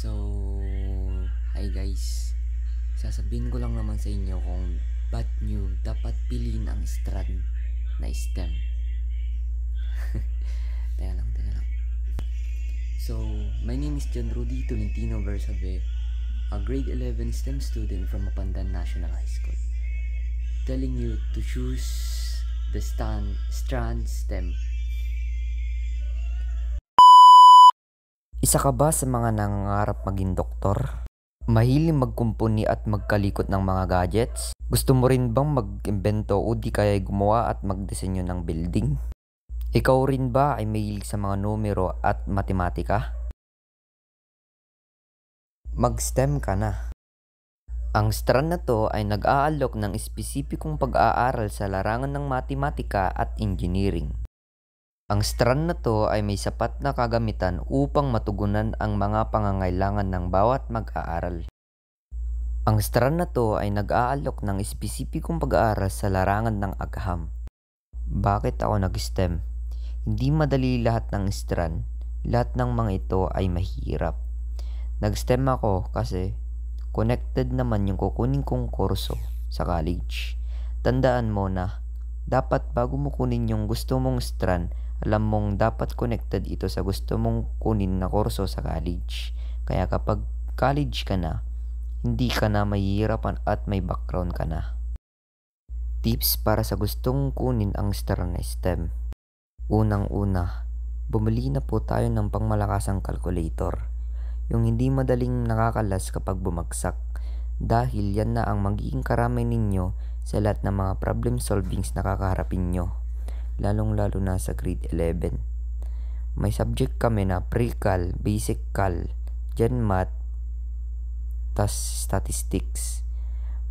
So, hi guys. Sasabihin ko lang naman sa inyo kung ba't nyo dapat piliin ang strand na STEM. Teka lang. So, my name is John Rudy Tolentino Versabe, a grade 11 STEM student from Mapandan National High School, telling you to choose the strand STEM. Isa ka ba sa mga nangangarap maging doktor? Mahilig magkumpuni at magkalikot ng mga gadgets? Gusto mo rin bang mag-imbento o di kaya gumawa at magdisenyo ng building? Ikaw rin ba ay mahilig sa mga numero at matematika? Mag-STEM ka na. Ang strand na to ay nag-aalok ng espesipikong pag-aaral sa larangan ng matematika at engineering. Ang strand na to ay may sapat na kagamitan upang matugunan ang mga pangangailangan ng bawat mag-aaral. Ang strand na to ay nag-aalok ng espesipikong pag-aaral sa larangan ng agham. Bakit ako nag-STEM? Hindi madali lahat ng strand. Lahat ng mga ito ay mahirap. Nag-STEM ako kasi connected naman yung kukunin kong kurso sa college. Tandaan mo na dapat bago mo kunin yung gusto mong strand, alam mong dapat connected ito sa gusto mong kunin na kurso sa college. Kaya kapag college ka na, hindi ka na mahihirapan at may background ka na. Tips para sa gustong kunin ang strand na STEM. Unang-una, bumili na po tayo ng pangmalakasang calculator. Yung hindi madaling nakakalas kapag bumagsak. Dahil yan na ang magiging karamay ninyo sa lahat ng mga problem solvings na kakaharapin nyo. Lalong-lalo na sa grade 11. May subject kami na pre-cal, basic cal, gen math, tas statistics.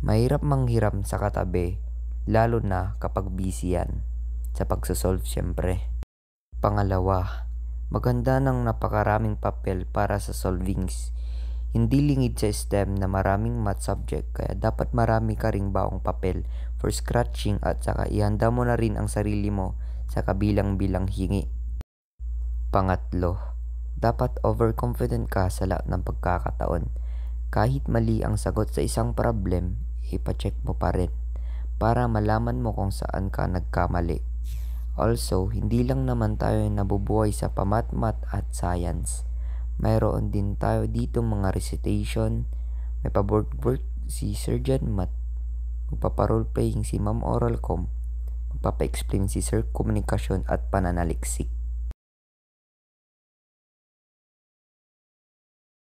Mahirap manghiram sa katabi, lalo na kapag busy yan, sa pagsosolve syempre. Pangalawa, maganda ng napakaraming papel para sa solvings. Hindi lingid sa STEM na maraming math subject, kaya dapat marami ka ring baong papel for scratching at saka ihanda mo na rin ang sarili mo sa kabilang-bilang hingi. Pangatlo, dapat overconfident ka sa lahat ng pagkakataon. Kahit mali ang sagot sa isang problem, ipacheck mo pa rin para malaman mo kung saan ka nagkamali. Also, hindi lang naman tayo nabubuhay sa pamat-mat at science. Mayroon din tayo dito mga recitation, may pa-board work si Sir Jan Math, magpapa-roleplaying si Ma'am Oral Com, magpapa-explain si Sir Komunikasyon at Pananaliksik.